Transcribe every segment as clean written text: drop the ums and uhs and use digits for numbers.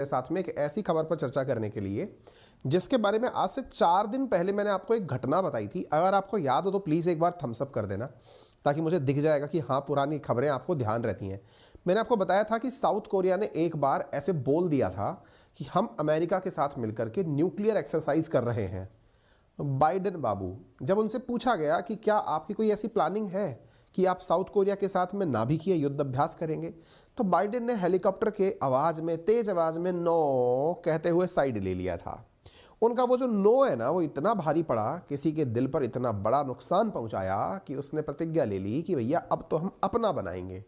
साथ में एक ऐसी खबर पर चर्चा करने के लिए जिसके बारे में आज से 4 दिन पहले मैंने आपको एक घटना बताई थी। अगर आपको याद हो तो प्लीज़ एक बार थम्स अप कर देना ताकि मुझे दिख जाएगा कि हाँ, पुरानी खबरें आपको ध्यान रहती हैं। मैंने आपको बताया था कि साउथ कोरिया ने एक बार ऐसे बोल दिया था कि हम अमेरिका के साथ मिलकर के न्यूक्लियर एक्सरसाइज कर रहे हैं। बाइडेन बाबू, जब उनसे पूछा गया कि क्या आपकी कोई ऐसी प्लानिंग है कि आप साउथ कोरिया के साथ में नाभिकीय युद्ध अभ्यास करेंगे, तो बाइडेन ने हेलीकॉप्टर के आवाज़ में, तेज आवाज़ में नो कहते हुए साइड ले लिया था। उनका वो जो नो है ना, वो इतना भारी पड़ा, किसी के दिल पर इतना बड़ा नुकसान पहुंचाया कि उसने प्रतिज्ञा ले ली कि भैया अब तो हम अपना बनाएंगे।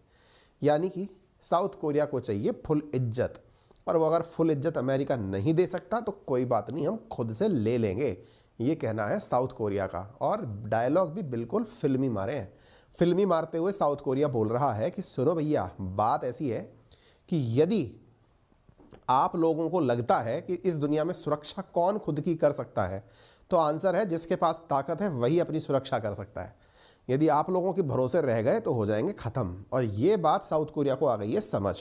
यानी कि साउथ कोरिया को चाहिए फुल इज्जत, और वो अगर फुल इज्जत अमेरिका नहीं दे सकता तो कोई बात नहीं, हम खुद से ले लेंगे। ये कहना है साउथ कोरिया का, और डायलॉग भी बिल्कुल फिल्मी मारे हैं। फिल्मी मारते हुए साउथ कोरिया बोल रहा है कि सुनो भैया, बात ऐसी है कि यदि आप लोगों को लगता है कि इस दुनिया में सुरक्षा कौन खुद की कर सकता है, तो आंसर है जिसके पास ताकत है वही अपनी सुरक्षा कर सकता है। यदि आप लोगों के भरोसे रह गए तो हो जाएंगे ख़त्म। और ये बात साउथ कोरिया को आ गई है समझ।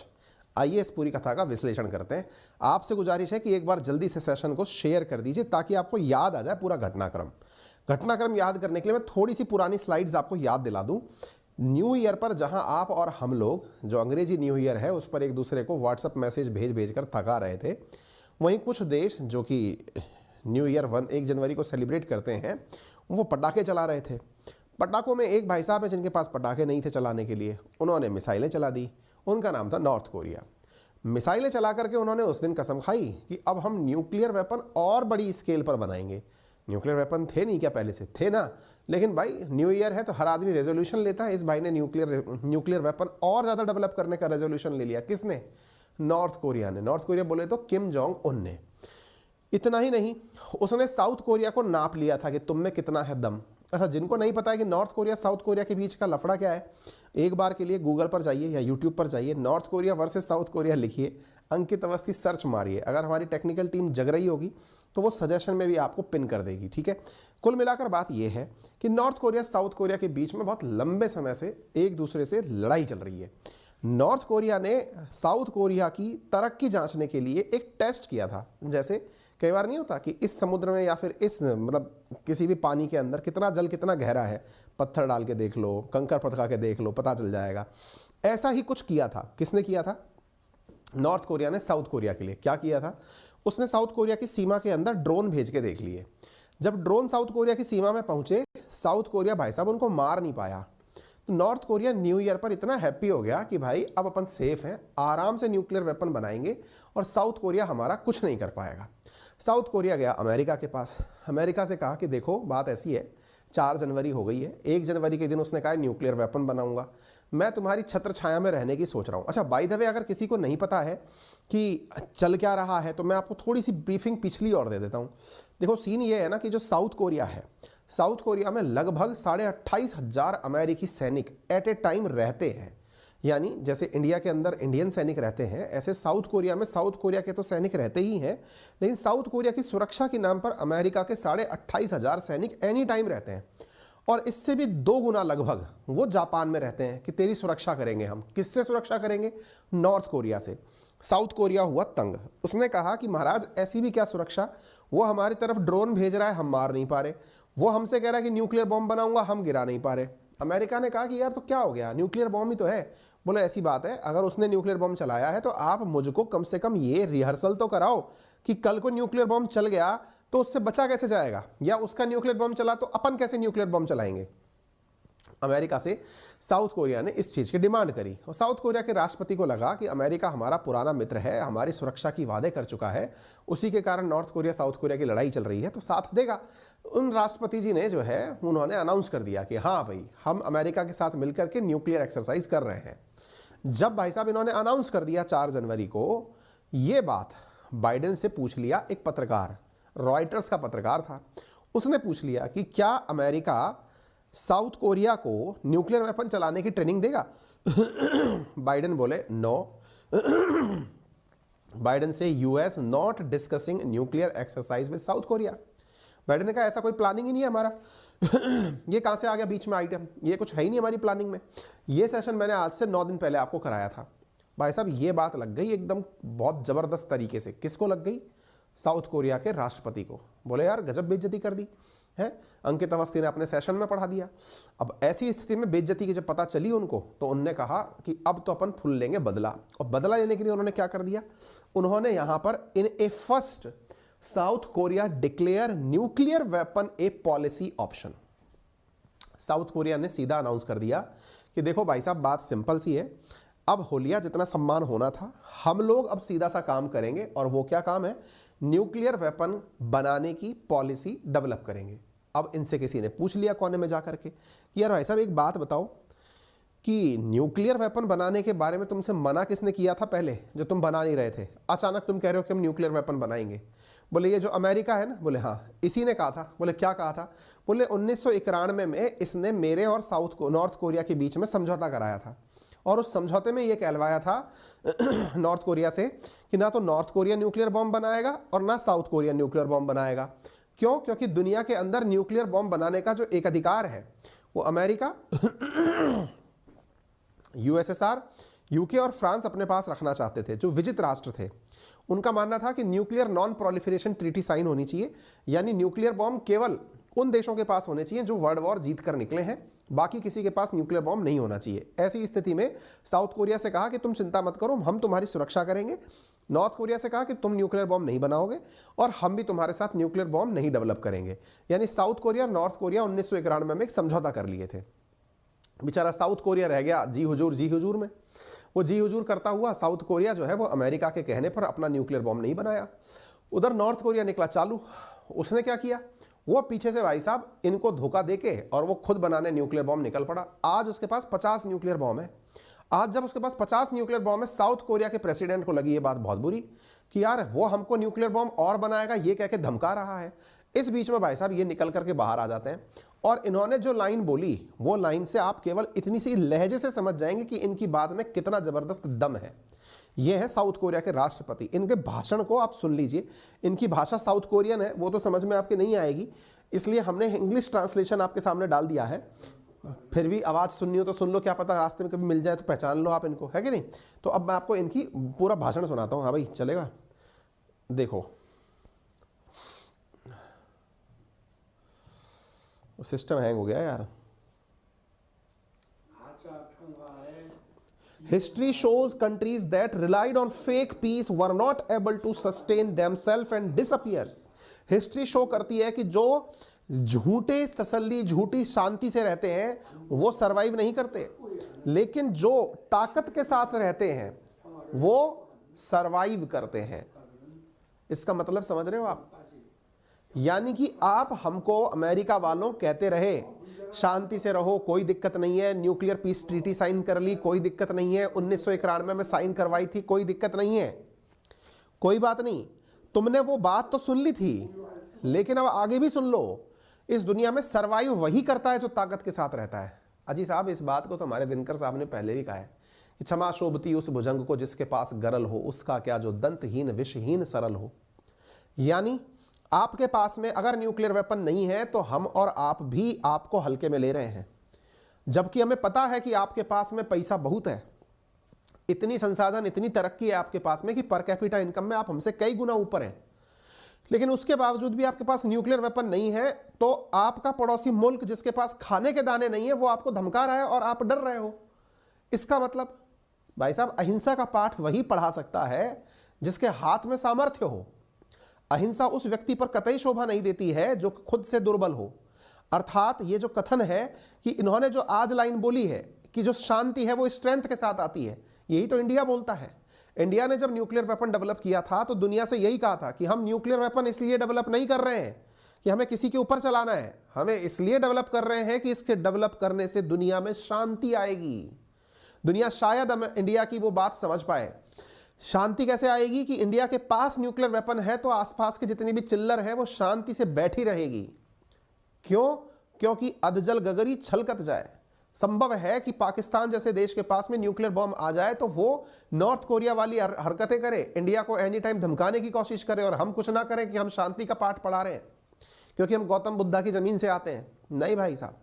आइए इस पूरी कथा का विश्लेषण करते हैं। आपसे गुजारिश है कि एक बार जल्दी से सेशन को शेयर कर दीजिए ताकि आपको याद आ जाए पूरा घटनाक्रम याद करने के लिए मैं थोड़ी सी पुरानी स्लाइड्स आपको याद दिला दूं। न्यू ईयर पर जहां आप और हम लोग, जो अंग्रेजी न्यू ईयर है, उस पर एक दूसरे को व्हाट्सएप मैसेज भेज कर थका रहे थे, वहीं कुछ देश जो कि न्यू ईयर 1 जनवरी को सेलिब्रेट करते हैं, वो पटाखे चला रहे थे। पटाखों में एक भाई साहब हैं जिनके पास पटाखे नहीं थे चलाने के लिए, उन्होंने मिसाइलें चला दी। उनका नाम था नॉर्थ कोरिया। मिसाइलें चला करके उन्होंने उस दिन कसम खाई कि अब हम न्यूक्लियर वेपन और बड़ी स्केल पर बनाएंगे। न्यूक्लियर वेपन थे नहीं क्या, पहले से थे ना, लेकिन भाई न्यू ईयर है तो हर आदमी रेजोल्यूशन लेता है। इस भाई ने न्यूक्लियर वेपन और ज़्यादा डेवलप करने का रेजोल्यूशन ले लिया। किसने? नॉर्थ कोरिया ने। नॉर्थ कोरिया बोले तो किम जोंग उन ने। इतना ही नहीं, उसने साउथ कोरिया को नाप लिया था कि तुम में कितना है दम। अच्छा, जिनको नहीं पता है कि नॉर्थ कोरिया साउथ कोरिया के बीच का लफड़ा क्या है, एक बार के लिए गूगल पर जाइए या यूट्यूब पर जाइए, north Korea versus south Korea लिखिए, अंकित अवस्थी सर्च मारिए। अगर हमारी टेक्निकल टीम जग रही होगी तो वो सजेशन में भी आपको पिन कर देगी, ठीक है। कुल मिलाकर बात यह है कि नॉर्थ कोरिया साउथ कोरिया के बीच में बहुत लंबे समय से एक दूसरे से लड़ाई चल रही है। नॉर्थ कोरिया ने साउथ कोरिया की तरक्की जांचने के लिए एक टेस्ट किया था। जैसे कई बार नहीं होता कि इस समुद्र में या फिर इस किसी भी पानी के अंदर कितना जल कितना गहरा है, पत्थर डाल के देख लो, कंकर पथका के देख लो, पता चल जाएगा। ऐसा ही कुछ किया था। किसने किया था? नॉर्थ कोरिया ने साउथ कोरिया के लिए। क्या किया था? उसने साउथ कोरिया की सीमा के अंदर ड्रोन भेज के देख लिए। जब ड्रोन साउथ कोरिया की सीमा में पहुंचे, साउथ कोरिया भाई साहब उनको मार नहीं पाया। तो नॉर्थ कोरिया न्यू ईयर पर इतना हैप्पी हो गया कि भाई अब अपन सेफ हैं, आराम से न्यूक्लियर वेपन बनाएंगे और साउथ कोरिया हमारा कुछ नहीं कर पाएगा। साउथ कोरिया गया अमेरिका के पास। अमेरिका से कहा कि देखो बात ऐसी है, 4 जनवरी हो गई है, 1 जनवरी के दिन उसने कहा न्यूक्लियर वेपन बनाऊंगा, मैं तुम्हारी छत्र छाया में रहने की सोच रहा हूँ। अच्छा, बाय द वे, अगर किसी को नहीं पता है कि चल क्या रहा है तो मैं आपको थोड़ी सी ब्रीफिंग पिछली और दे देता हूँ। देखो, सीन ये है ना कि जो साउथ कोरिया है, साउथ कोरिया में लगभग 28,500 अमेरिकी सैनिक एट ए टाइम रहते हैं। यानी जैसे इंडिया के अंदर इंडियन सैनिक रहते हैं, ऐसे साउथ कोरिया में साउथ कोरिया के तो सैनिक रहते ही हैं, लेकिन साउथ कोरिया की सुरक्षा के नाम पर अमेरिका के 28,500 सैनिक एनी टाइम रहते हैं। और इससे भी 2 गुना लगभग वो जापान में रहते हैं कि तेरी सुरक्षा करेंगे हम। किससे सुरक्षा करेंगे? नॉर्थ कोरिया से। साउथ कोरिया हुआ तंग। उसने कहा कि महाराज ऐसी भी क्या सुरक्षा, वो हमारी तरफ ड्रोन भेज रहा है, हम मार नहीं पा रहे। वो हमसे कह रहा है कि न्यूक्लियर बॉम्ब बनाऊंगा, हम गिरा नहीं पा रहे। अमेरिका ने कहा कि यार तो क्या हो गया, न्यूक्लियर बॉम्ब ही तो है। बोले ऐसी बात है, अगर उसने न्यूक्लियर बॉम्ब चलाया है तो आप मुझको कम से कम ये रिहर्सल तो कराओ कि कल को न्यूक्लियर बॉम्ब चल गया तो उससे बचा कैसे जाएगा, या उसका न्यूक्लियर बॉम्ब चला तो अपन कैसे न्यूक्लियर बॉम्ब चलाएंगे। अमेरिका से साउथ कोरिया ने इस चीज़ की डिमांड करी, और साउथ कोरिया के राष्ट्रपति को लगा कि अमेरिका हमारा पुराना मित्र है, हमारी सुरक्षा की वादे कर चुका है, उसी के कारण नॉर्थ कोरिया साउथ कोरिया की लड़ाई चल रही है तो साथ देगा। उन राष्ट्रपति जी ने जो है उन्होंने अनाउंस कर दिया कि हाँ भाई, हम अमेरिका के साथ मिलकर के न्यूक्लियर एक्सरसाइज कर रहे हैं। जब भाई साहब इन्होंने अनाउंस कर दिया 4 जनवरी को, ये बात बाइडेन से पूछ लिया एक पत्रकार, रॉयटर्स का पत्रकार था। उसने पूछ लिया कि क्या अमेरिका साउथ कोरिया को न्यूक्लियर वेपन चलाने की ट्रेनिंग देगा? बाइडेन बोले नो। बाइडेन से US not discussing nuclear exercise with south Korea. Biden ने कहा ऐसा कोई प्लानिंग ही नहीं है हमारा। ये कहां से आ गया बीच में आइटम, ये कुछ है ही नहीं हमारी प्लानिंग में। ये सेशन मैंने आज से 9 दिन पहले आपको कराया था। भाई साहब ये बात लग गई एकदम बहुत जबरदस्त तरीके से। किसको लग गई? साउथ कोरिया के राष्ट्रपति को। बोले यार गजब बेइज्जती कर दी है। अंकित अवस्थी ने अपने सेशन में पढ़ा दिया। अब ऐसी स्थिति में बेइज्जती की जब पता चली उनको, तो उनने कहा कि अब तो अपन फुल लेंगे बदला। और बदला लेने के लिए उन्होंने क्या कर दिया? उन्होंने यहां पर in a first South Korea declare nuclear weapon a policy option. South Korea ने सीधा अनाउंस कर दिया कि देखो भाई साहब बात सिंपल सी है, अब होलिया जितना सम्मान होना था हम लोग अब सीधा सा काम करेंगे। और वो क्या काम है? न्यूक्लियर वेपन बनाने की पॉलिसी डेवलप करेंगे। अब इनसे किसी ने पूछ लिया कोने में जाकर के कि यार भाई साहब एक बात बताओ कि न्यूक्लियर वेपन बनाने के बारे में तुमसे मना किसने किया था पहले, जो तुम बना नहीं रहे थे? अचानक तुम कह रहे हो कि हम न्यूक्लियर वेपन बनाएंगे। बोले ये जो अमेरिका है ना। बोले हाँ। इसी ने कहा था। बोले क्या कहा था? बोले 1991 में इसने मेरे और नॉर्थ कोरिया के बीच में समझौता कराया था, और उस समझौते में ये कहलवाया था नॉर्थ कोरिया से कि ना तो नॉर्थ कोरिया न्यूक्लियर बॉम्ब बनाएगा और ना साउथ कोरिया न्यूक्लियर बॉम्ब बनाएगा। क्यों? क्योंकि दुनिया के अंदर न्यूक्लियर बॉम्ब बनाने का जो एक अधिकार है वो अमेरिका, यूएसएसआर, यूके और फ्रांस अपने पास रखना चाहते थे, जो विजित राष्ट्र थे। उनका मानना था कि nuclear non proliferation treaty sign होनी चाहिए, यानी न्यूक्लियर बॉम्ब केवल उन देशों के पास होने चाहिए जो वर्ल्ड वॉर जीत कर निकले हैं, बाकी किसी के पास न्यूक्लियर बॉम्ब नहीं होना चाहिए। ऐसी स्थिति में साउथ कोरिया से कहा कि तुम चिंता मत करो, हम तुम्हारी सुरक्षा करेंगे। नॉर्थ कोरिया से कहा कि तुम न्यूक्लियर बॉम्ब नहीं बनाओगे और हम भी तुम्हारे साथ न्यूक्लियर बॉम्ब नहीं डेवलप करेंगे। यानी साउथ कोरिया और नॉर्थ कोरिया 1991 में एक समझौता कर लिए थे। बेचारा साउथ कोरिया रह गया जी हुजूर में। वो जी हुजूर करता हुआ साउथ कोरिया जो है वो अमेरिका के कहने पर अपना न्यूक्लियर बॉम्ब नहीं बनाया। उधर नॉर्थ कोरिया निकला चालू। उसने क्या किया? वो पीछे से भाई साहब इनको धोखा देके और वो खुद बनाने न्यूक्लियर बॉम्ब निकल पड़ा। आज उसके पास 50 न्यूक्लियर बॉम्ब है। आज जब उसके पास 50 न्यूक्लियर बॉम्ब है, साउथ कोरिया के प्रेसिडेंट को लगी ये बात बहुत बुरी कि यार वो हमको न्यूक्लियर बॉम्ब और बनाएगा, ये कह के धमका रहा है। इस बीच में भाई साहब ये निकल करके बाहर आ जाते हैं और इन्होंने जो लाइन बोली वो लाइन से आप केवल इतनी सी लहजे से समझ जाएंगे कि इनकी बात में कितना जबरदस्त दम है। ये है साउथ कोरिया के राष्ट्रपति। इनके भाषण को आप सुन लीजिए। इनकी भाषा साउथ कोरियन है, वो तो समझ में आपके नहीं आएगी, इसलिए हमने इंग्लिश ट्रांसलेशन आपके सामने डाल दिया है। फिर भी आवाज़ सुननी हो तो सुन लो, क्या पता रास्ते में कभी मिल जाए तो पहचान लो आप इनको, है कि नहीं। तो अब मैं आपको इनकी पूरा भाषण सुनाता हूँ। हाँ भाई चलेगा? देखो सिस्टम हैंग हो गया यार। History shows countries that relied on fake peace were not able to sustain themselves and disappears. History show करती है कि जो झूठे तसल्ली, झूठी शांति से रहते हैं वो सरवाइव नहीं करते, लेकिन जो ताकत के साथ रहते हैं वो सरवाइव करते हैं। इसका मतलब समझ रहे हो आप? यानी कि आप हमको अमेरिका वालों कहते रहे शांति से रहो, कोई दिक्कत नहीं है, न्यूक्लियर पीस ट्रीटी साइन कर ली, कोई दिक्कत नहीं है, 1991 में साइन करवाई थी, कोई दिक्कत नहीं है, कोई बात नहीं। तुमने वो बात तो सुन ली थी, लेकिन अब आगे भी सुन लो। इस दुनिया में सरवाइव वही करता है जो ताकत के साथ रहता है। अजी साहब इस बात को तो हमारे दिनकर साहब ने पहले भी कहा है कि क्षमा शोभती उस भुजंग को जिसके पास गरल हो, उसका क्या जो दंतहीन विषहीन सरल हो। यानी आपके पास में अगर न्यूक्लियर वेपन नहीं है तो हम और आप भी आपको हल्के में ले रहे हैं, जबकि हमें पता है कि आपके पास में पैसा बहुत है, इतनी संसाधन, इतनी तरक्की है आपके पास में कि पर कैपिटा इनकम में आप हमसे कई गुना ऊपर हैं। लेकिन उसके बावजूद भी आपके पास न्यूक्लियर वेपन नहीं है, तो आपका पड़ोसी मुल्क जिसके पास खाने के दाने नहीं है वो आपको धमका रहा है और आप डर रहे हो। इसका मतलब भाई साहब अहिंसा का पाठ वही पढ़ा सकता है जिसके हाथ में सामर्थ्य हो। अहिंसा उस व्यक्ति पर कतई शोभा नहीं देती है जो खुद से दुर्बल हो। अर्थात ये जो कथन है कि इन्होंने जो आज लाइन बोली है कि जो शांति है वो स्ट्रेंथ के साथ आती है, यही तो इंडिया बोलता है। इंडिया ने जब न्यूक्लियर वेपन डेवलप किया था तो दुनिया से यही कहा था कि हम न्यूक्लियर वेपन इसलिए डेवलप नहीं कर रहे हैं कि हमें किसी के ऊपर चलाना है, हमें इसलिए डेवलप कर रहे हैं कि इसके डेवलप करने से दुनिया में शांति आएगी। दुनिया शायद इंडिया की वो बात समझ पाए। शांति कैसे आएगी कि इंडिया के पास न्यूक्लियर वेपन है तो आसपास के जितनी भी चिल्लर है वो शांति से बैठी रहेगी। क्यों? क्योंकि अधजल गगरी छलकत जाए। संभव है कि पाकिस्तान जैसे देश के पास में न्यूक्लियर बॉम्ब आ जाए तो वो नॉर्थ कोरिया वाली हरकतें करे, इंडिया को एनी टाइम धमकाने की कोशिश करे और हम कुछ ना करें कि हम शांति का पाठ पढ़ा रहे हैं क्योंकि हम गौतम बुद्धा की जमीन से आते हैं। नहीं भाई साहब,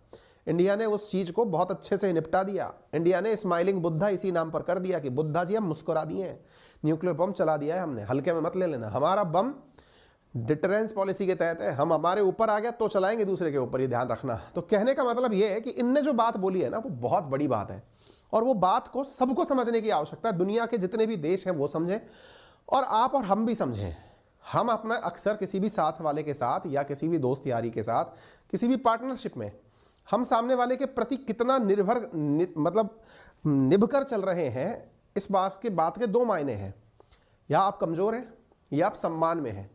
इंडिया ने उस चीज को बहुत अच्छे से निपटा दिया। इंडिया ने स्माइलिंग बुद्धा इसी नाम पर कर दिया कि बुद्धा जी हम मुस्कुरा दिए हैं, न्यूक्लियर बम चला दिया है हमने, हल्के में मत ले लेना। हमारा बम डिटरेंस पॉलिसी के तहत है, हम हमारे ऊपर आ गया तो चलाएंगे दूसरे के ऊपर, ये ध्यान रखना। तो कहने का मतलब ये है कि इनने जो बात बोली है ना वो बहुत बड़ी बात है, और वो बात को सबको समझने की आवश्यकता है। दुनिया के जितने भी देश हैं वो समझें, और आप और हम भी समझें। हम अपना अक्सर किसी भी साथ वाले के साथ या किसी भी दोस्त यारी के साथ, किसी भी पार्टनरशिप में हम सामने वाले के प्रति कितना मतलब निभकर चल रहे हैं, इस बात के दो मायने हैं। या आप कमज़ोर हैं या आप सम्मान में हैं।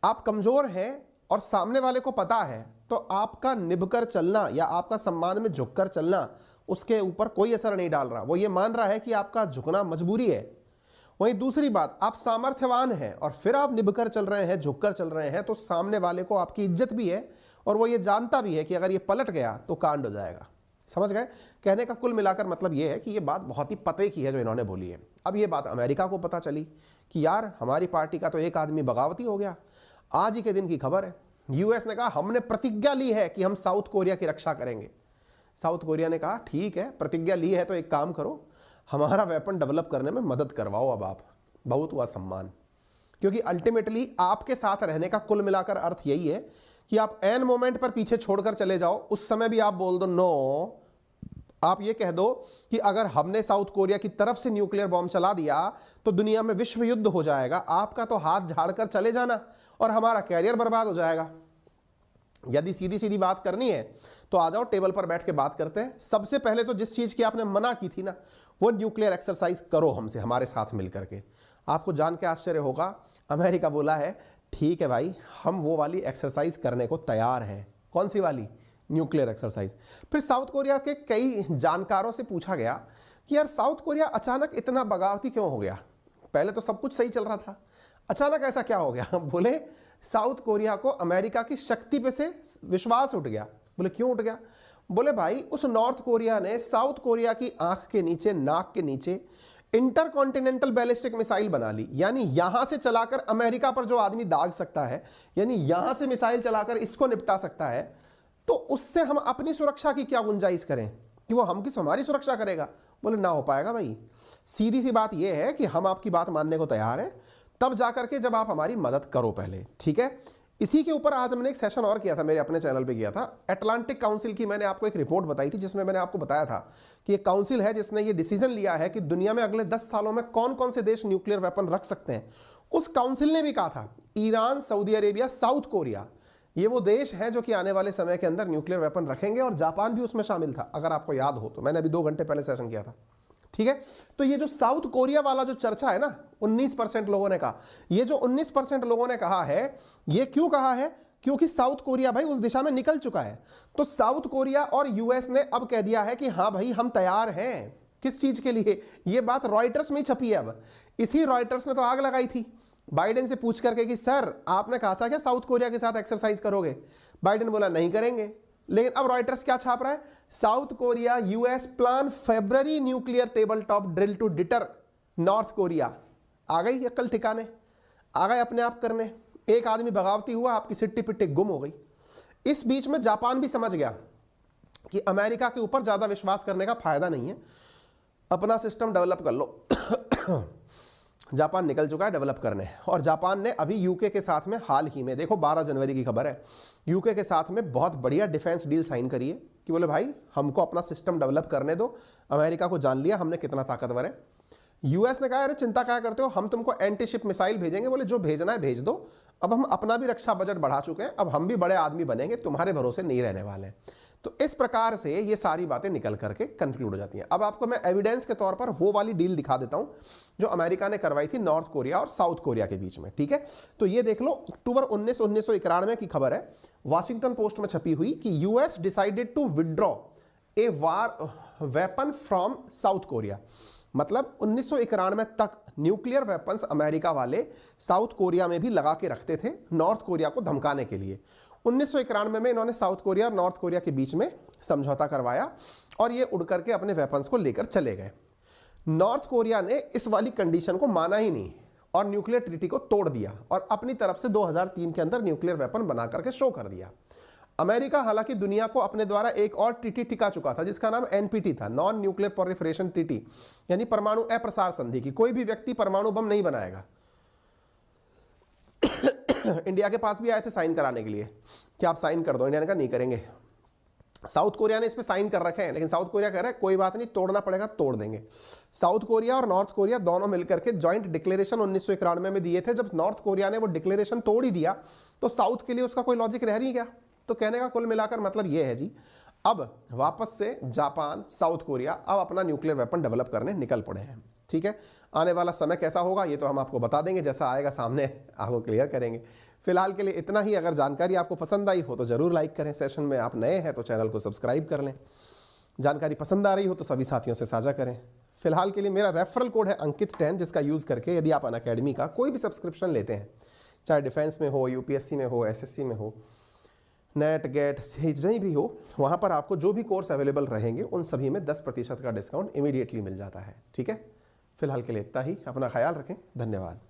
आप कमज़ोर हैं और सामने वाले को पता है तो आपका निभकर चलना या आपका सम्मान में झुककर चलना उसके ऊपर कोई असर नहीं डाल रहा। वो ये मान रहा है कि आपका झुकना मजबूरी है। वहीं दूसरी बात, आप सामर्थ्यवान हैं और फिर आप निभकर चल रहे हैं, झुककर चल रहे हैं, तो सामने वाले को आपकी इज्जत भी है और वो ये जानता भी है कि अगर ये पलट गया तो कांड हो जाएगा। समझ गए? कहने का कुल मिलाकर मतलब ये है कि ये बात बहुत ही पते की है जो इन्होंने बोली है। अब ये बात अमेरिका को पता चली कि यार हमारी पार्टी का तो एक आदमी बगावती हो गया। आज ही के दिन की खबर है, यूएस ने कहा हमने प्रतिज्ञा ली है कि हम साउथ कोरिया की रक्षा करेंगे। साउथ कोरिया ने कहा ठीक है, प्रतिज्ञा ली है तो एक काम करो, हमारा वेपन डेवलप करने में मदद करवाओ। अब आप, बहुत हुआ सम्मान। क्योंकि अल्टीमेटली आपके साथ रहने का कुल मिलाकर अर्थ यही है कि आप एन मोमेंट पर पीछे छोड़कर चले जाओ, उस समय भी आप बोल दो नो। आप ये कह दो कि अगर हमने साउथ कोरिया की तरफ से न्यूक्लियर बॉम्ब चला दिया तो दुनिया में विश्व युद्ध हो जाएगा। आपका तो हाथ झाड़कर चले जाना और हमारा कैरियर बर्बाद हो जाएगा। यदि सीधी सीधी बात करनी है तो आ जाओ, टेबल पर बैठ के बात करते हैं। सबसे पहले तो जिस चीज की आपने मना की थी ना, वो न्यूक्लियर एक्सरसाइज करो हमसे, हमारे साथ मिलकर के। आपको जान के आश्चर्य होगा, अमेरिका बोला है ठीक है भाई, हम वो वाली एक्सरसाइज करने को तैयार हैं। कौन सी वाली? Nuclear exercise. फिर साउथ कोरिया के कई जानकारों से पूछा गया कि यार साउथ कोरिया अचानक इतना बगावती क्यों हो गया? पहले तो सब कुछ सही चल रहा था, अचानक ऐसा क्या हो गया? बोले साउथ कोरिया को अमेरिका की शक्ति पे से विश्वास उठ गया। बोले क्यों उठ गया? बोले भाई उस नॉर्थ कोरिया ने साउथ कोरिया की आंख के नीचे, नाक के नीचे इंटरकॉन्टिनेंटल बैलिस्टिक मिसाइल बना ली। यानी यहां से चलाकर अमेरिका पर जो आदमी दाग सकता है, यानी यहां से मिसाइल चलाकर इसको निपटा सकता है, तो उससे हम अपनी सुरक्षा की क्या गुंजाइश करें कि वो हमारी सुरक्षा करेगा? बोले ना हो पाएगा भाई। सीधी सी बात यह है कि हम आपकी बात मानने को तैयार हैं, तब जाकर के जब आप हमारी मदद करो पहले, ठीक है? इसी के ऊपर आज हमने एक सेशन और किया था, मेरे अपने चैनल पे किया था। अटलांटिक काउंसिल की मैंने आपको एक रिपोर्ट बताई थी, जिसमें मैंने आपको बताया था कि एक काउंसिल है जिसने ये डिसीजन लिया है कि दुनिया में अगले 10 सालों में कौन कौन से देश न्यूक्लियर वेपन रख सकते हैं। उस काउंसिल ने भी कहा था Iran, Saudi Arabia, south Korea, ये वो देश हैं जो कि आने वाले समय के अंदर न्यूक्लियर वेपन रखेंगे, और जापान भी उसमें शामिल था, अगर आपको याद हो तो। मैंने अभी 2 घंटे पहले सेशन किया था, ठीक है? तो ये जो साउथ कोरिया वाला जो चर्चा है ना, 19% लोगों ने कहा, ये जो 19% लोगों ने कहा है, ये क्यों कहा है? क्योंकि साउथ कोरिया भाई उस दिशा में निकल चुका है। तो साउथ कोरिया और यूएस ने अब कह दिया है कि हाँ भाई हम तैयार हैं। किस चीज के लिए? ये बात रॉयटर्स में ही छपी है। अब इसी रॉयटर्स ने तो आग लगाई थी बाइडेन से पूछ करके कि सर आपने कहा था क्या साउथ कोरिया के साथ एक्सरसाइज करोगे? बाइडेन बोला नहीं करेंगे। लेकिन अब रॉयटर्स क्या छाप रहा है? South Korea US plan February nuclear table top drill to deter North Korea. आ गई अक्ल ठिकाने, आ गए अपने आप करने। एक आदमी बगावती हुआ, आपकी सिट्टी पिट्टी गुम हो गई। इस बीच में जापान भी समझ गया कि अमेरिका के ऊपर ज्यादा विश्वास करने का फायदा नहीं है, अपना सिस्टम डेवलप कर लो। जापान निकल चुका है डेवलप करने, और जापान ने अभी यूके के साथ में हाल ही में, देखो 12 जनवरी की खबर है, यूके के साथ में बहुत बढ़िया डिफेंस डील साइन करी है कि बोले भाई हमको अपना सिस्टम डेवलप करने दो, अमेरिका को जान लिया हमने कितना ताकतवर है। यूएस ने कहा अरे चिंता क्या करते हो, हम तुमको एंटी शिप मिसाइल भेजेंगे। बोले जो भेजना है भेज दो, अब हम अपना भी रक्षा बजट बढ़ा चुके हैं, अब हम भी बड़े आदमी बनेंगे, तुम्हारे भरोसे नहीं रहने वाले। तो इस प्रकार से ये सारी बातें निकल करके कंक्लूड हो जाती हैं। अब आपको मैं एविडेंस के तौर पर वो वाली डील दिखा देता हूं जो अमेरिका ने करवाई थी नॉर्थ कोरिया और साउथ कोरिया के बीच में, ठीक है? तो ये देख लो, अक्टूबर 1991 की खबर है, वाशिंगटन पोस्ट में छपी हुई कि US decided to withdraw a war weapon from South Korea. मतलब 1991 तक न्यूक्लियर वेपन्स अमेरिका वाले साउथ कोरिया में भी लगा के रखते थे नॉर्थ कोरिया को धमकाने के लिए। 1991 में इन्होंने साउथ कोरिया और नॉर्थ कोरिया के बीच में समझौता करवाया और ये उड़ करके अपने वेपन्स को लेकर चले गए। नॉर्थ कोरिया ने इस वाली कंडीशन को माना ही नहीं और न्यूक्लियर ट्रीटी को तोड़ दिया और अपनी तरफ से 2003 के अंदर न्यूक्लियर वेपन बना करके शो कर दिया। अमेरिका हालांकि दुनिया को अपने द्वारा एक और ट्रीटी टिका चुका था जिसका नाम एनपीटी था, नॉन न्यूक्लियर प्रोलिफरेशन ट्रीटी, यानी परमाणु अप्रसार संधि की। कोई भी व्यक्ति परमाणु बम नहीं बनाएगा। इंडिया के पास भी आए थे साइन कराने के लिए कि आप साइन कर दो, इंडिया ने कहा नहीं करेंगे। साउथ कोरिया ने इस पे साइन कर रखे हैं, लेकिन साउथ कोरिया कह रहा है कोई बात नहीं, तोड़ना पड़ेगा तोड़ देंगे। साउथ कोरिया और नॉर्थ कोरिया दोनों मिलकर के जॉइंट डिक्लेरेशन 1991 में दिए थे। जब नॉर्थ कोरिया ने वो डिक्लेरेशन तोड़ ही दिया तो साउथ के लिए उसका कोई लॉजिक रह नहीं गया। तो कहने का कुल मिलाकर मतलब ये है जी, अब वापस से जापान, साउथ कोरिया अब अपना न्यूक्लियर वेपन डेवलप करने निकल पड़े हैं। ठीक है, आने वाला समय कैसा होगा ये तो हम आपको बता देंगे, जैसा आएगा सामने आपको क्लियर करेंगे। फिलहाल के लिए इतना ही। अगर जानकारी आपको पसंद आई हो तो जरूर लाइक करें, सेशन में आप नए हैं तो चैनल को सब्सक्राइब कर लें, जानकारी पसंद आ रही हो तो सभी साथियों से साझा करें। फिलहाल के लिए मेरा रेफरल कोड है अंकित10, जिसका यूज़ करके यदि आप अनअकैडमी का कोई भी सब्सक्रिप्शन लेते हैं, चाहे डिफेंस में हो, यूपीएससी में हो, एसएससी में हो, नेट गेट कहीं भी हो, वहाँ पर आपको जो भी कोर्स अवेलेबल रहेंगे उन सभी में 10% का डिस्काउंट इमीडिएटली मिल जाता है। ठीक है, फिलहाल के लिए इतना ही। अपना ख्याल रखें, धन्यवाद।